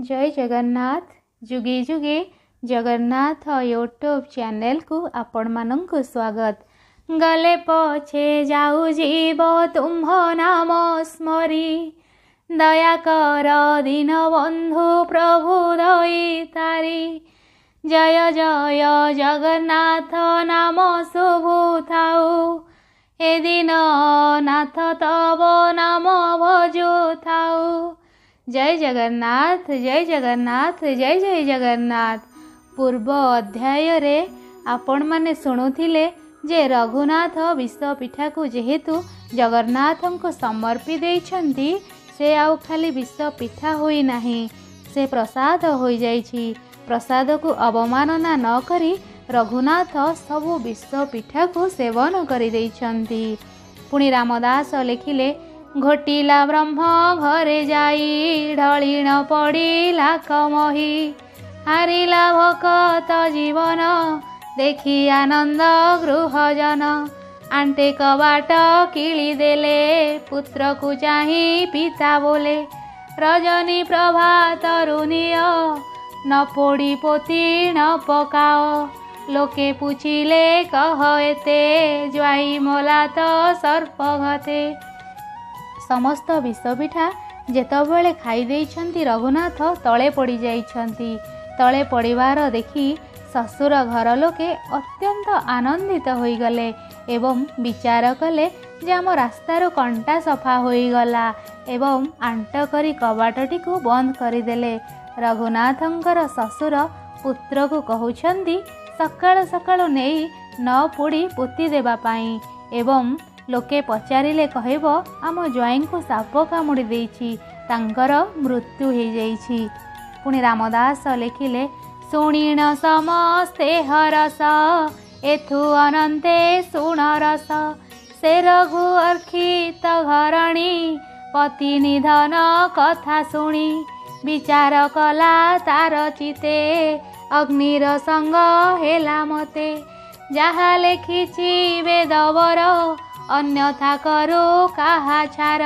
जय जगन्नाथ। जुगे जुगे जगन्नाथ यूट्यूब चैनल को आपण मानंकु स्वागत। गले पछे जाऊ जीव तुम्ह नाम स्मरी, दया कर दीन बंधु प्रभु दई तारी। जय जय जगन्नाथ नाम शुभु थाऊ, ए दिन नाथ तव नाम भजु थाऊ। जय जगन्नाथ जय जगन्नाथ जय जय जगन्नाथ। पूर्व अध्याय रे आपण माने शुणुथिले जे रघुनाथ विश्व पिठा को जेहेतु जगन्नाथ को समर्पी देइछंती, से आउ खाली विश्व पिठा होई नाही, से प्रसाद होई जाइछि। प्रसाद को अवमानना न करी रघुनाथ सबु विश्व पिठा को सेवन करि देइछंती। पुणी रामदास लिखिले, घोटिला ब्रह्म घरे जाई, ढलिण पड़िला कमही। हारिला भकत जीवन, देखी आनंद गृहजन। आंटे कबाट किली देले, पुत्र को चाही पिता बोले। रजनी प्रभा तरुणीय, न पोड़ी पोती न पकाओ। लोके पूछिले कह एते, ज्वाई मोला तो सर्प घते। समस्त विषपिठा जेतबेले खाई देइछंती रघुनाथ तले पड़ी जाइछंती। तले पड़िबार देखी ससुर घर लोके अत्यंत आनंदित होई गले एवं विचार कले जे आम रास्तार कंटा सफा होई गला एवं आंट करी कबाटटी को बंद करिदेले। रघुनाथंकर ससुर पुत्र को कहउछंती सकाळ सकाळ नेई न पोड़ी पोती देबा पाई, एवं लोके पचारिले कहब आम ज्वाई को साप कामुड़ी देइछि, तांकर मृत्यु हो जाइछि। पुणी रामदास लिखिले, शुणिण समस्ते हरस, एथु अनंते शुण रस। से रघु अर्खित घरणी, पति निधन कथा शुणी। विचार कला तार चिते, अग्निर संग हेला मते। जहा लेखिछि वेदवर, अन्यथा करो काहा छार।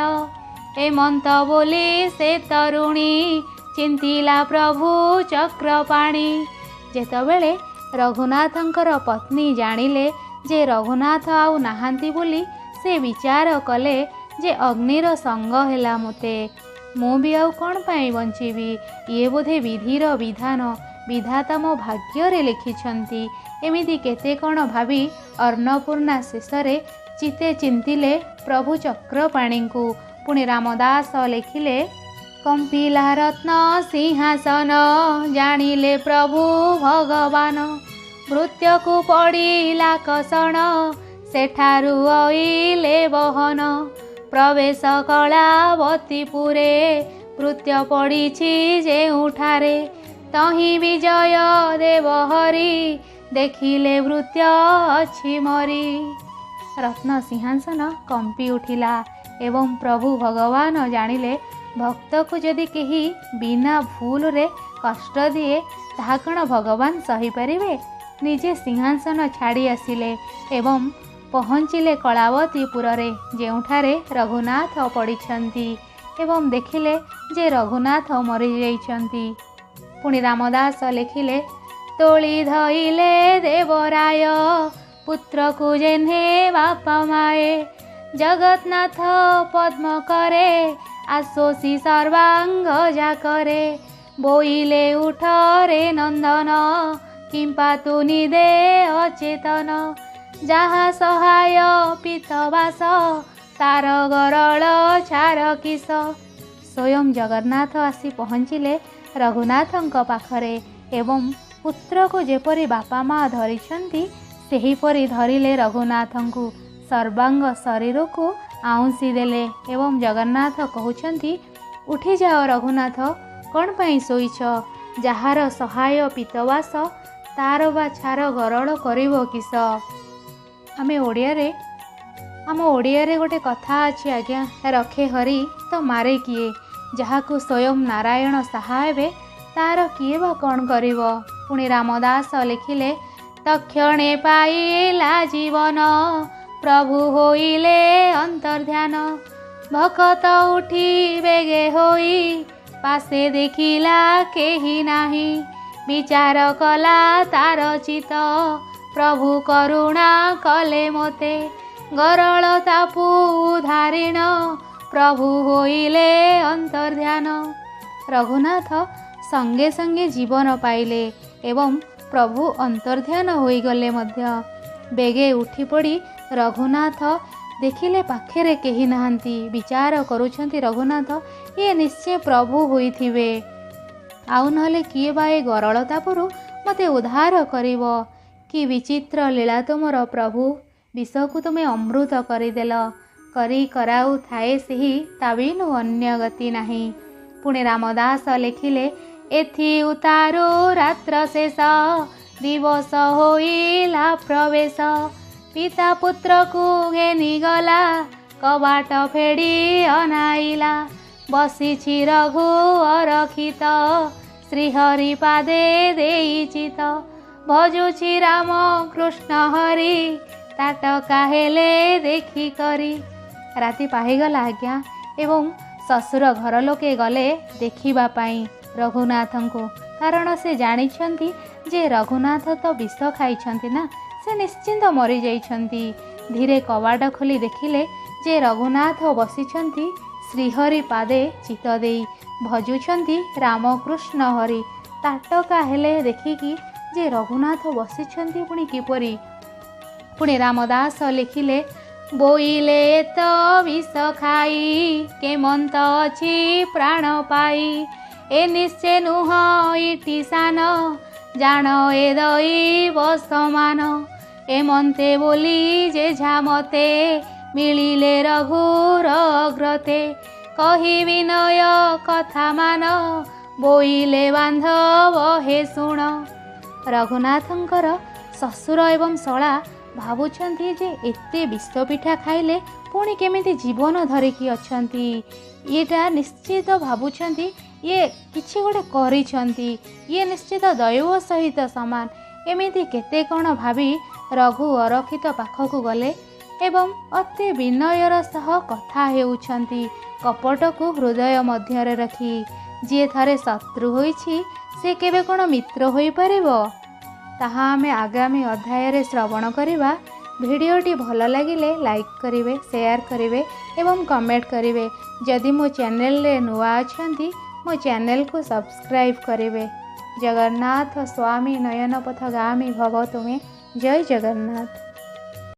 एमंत बोली से तरुणी, चिंतिला प्रभु चक्रपाणी। जेतबेले रघुनाथंकर पत्नी जानिले जे रघुनाथ आउ नाहांती बोली, से विचार कले जे अग्निर संग हेला मते, मु भी आउ कौन पाई बंचीबी। ये बोधे विधिर विधान, विधाता मो भाग्य रे लिखिछंती। एमिति केते कौन भावी अन्नपूर्णा शेषरे चिते चिंतिले प्रभु चक्रपाणी को। पुणी रामदास लिखिले, कंपिला रत्न सिंहासन, जानिले प्रभु भगवान। मृत्यु को पड़िला कसण, सेठारु आइले बहन। प्रवेश कलावतीपुरे, मृत्यु पड़िछि जेउठारे। तही विजय देव हरि, देखिले मृत्यु अछि मरी। रत्न सिंहासन कंपी उठिला एवं प्रभु भगवान जानिले भक्त को जदि केही बिना भूल रे कष्ट दिए ताहा कण भगवान सही परिवे। निजे सिंहासन छाड़ी आसिले एवं पहुँचिले कलावतीपुर रे, जेउठारे रघुनाथ पड़िछंती एवं देखिले जे रघुनाथ मरी जाइछंती। पुणी रामदास लिखिले, तोली धइले देवराय, पुत्र को जेन्हे बापा माए। जगन्नाथ पद्म करे, आशोषी सर्वांग जाकरे। बोइले उठरे नंदन, किंपा तु निदे अचेतन। जहा सहाय पीतवास, तार गरल छार किस। स्वयं जगन्नाथ आसी पहुँचिले रघुनाथंक पाखरे एवं पुत्र को जेपरी बापा माँ धरिछंती सेहीपरि धरिले रघुनाथंकु। सर्वांग शरीर को आउंसी देले एवं जगन्नाथ कहउछंती, उठी जाओ रघुनाथ, कौन पाई सोईछ। जहार सहाय पीतवास, तार बा छार गरल करिवो किस। आम ओडिया रे गोटे कथा अछि आज्ञा, रखे हरि तो मारे किए। जहाकू स्वयं नारायण सहायबे, तार किए बा कौन करिवो। पुणी रामदास लिखिले, तक्षणे पाइला जीवन, प्रभु होइले अंतर्ध्यान। भकत उठी बेगे होई, पासे देखिला केही नाही, विचार कला तार चित, प्रभु करुणा कले मोते, गरलतापु धारिण, प्रभु होइले अंतर्ध्यान। रघुनाथ संगे संगे जीवन पाइले एवं प्रभु अंतर्ध्यान होइगले मध्य। बेगे उठी पड़ी रघुनाथ देखिले पाखेरे केही नाहांती, विचार करुछंती रघुनाथ ये निश्चय प्रभु होइथिबे, आउ नहले किए बा ए गरलतापुरु मते उद्धार करिवो। कि विचित्र लीला तुमर प्रभु, विषकु तुमे अमृत करिदेल, करी कराउ थाए सेही ताबिनु अन्य गति नाही। पुणे रामदास लेखिले एथि उतारो रात्र शेष, दिवस होइला प्रवेश, पिता पुत्र को घेनी गला, कबाट फेड़ी अनाइला, बसिछि रघु अरखित, श्रीहरि पादे देई चित, भजुछि राम कृष्ण हरि, ताटका हेले देखी करी। राति पाहिगला आज्ञा एवं शशुर घर लोके गले देखिबा पाई रघुनाथंको, कारण से जानिछंती जे रघुनाथ तो विष खाइछंती ना, से निश्चिंत मरी जाइछंती। धीरे कवाट खोली देखिले जे रघुनाथ बसिछंती श्रीहरि पादे चित देई, भजुछंती रामकृष्ण हरि, ताटका हेले देखिकी जे रघुनाथ बसिछंती पुणी किपरि। पुणी रामदास लिखिले बोइले तो विष खाई, केमंत अछि प्राण पाई, ए निश्चय नुह इटी सान, जान ए दैव समान, एमंते बोली जे झामते, मिलिले रघुर अग्रते, कही विनय कथा मान, बोइले बांधव हे शुण। रघुनाथंकर शशुर एवं शला भावुछंती जे एते विष पिठा खाइले पुणी केमिति जीवन धरिकी अछंती, येटा निश्चित भावुछंती ये किछि गोटे करिछंती, ये निश्चित दैव सहित समान। एमिति केते कण भावी रघु अरखित पाखकु गले एवं अति विनयर सह कथा हेउछंती, कपटकु हृदय मध्यरे रखी। जे थारे शत्रु होइछि से केबे कण मित्र होई परिबो, ताहा आमे आगामी अध्याय श्रवण करिबा। भिडियोटी भल लागिले लाइक करिवे, शेयर करिवे एवं कमेंट करिवे। जदि मो चैनल रे नुआ अछंती मो चैनल को सब्सक्राइब करिवे। जगन्नाथ स्वामी नयन पथगामी भव तुमे। जय जगन्नाथ।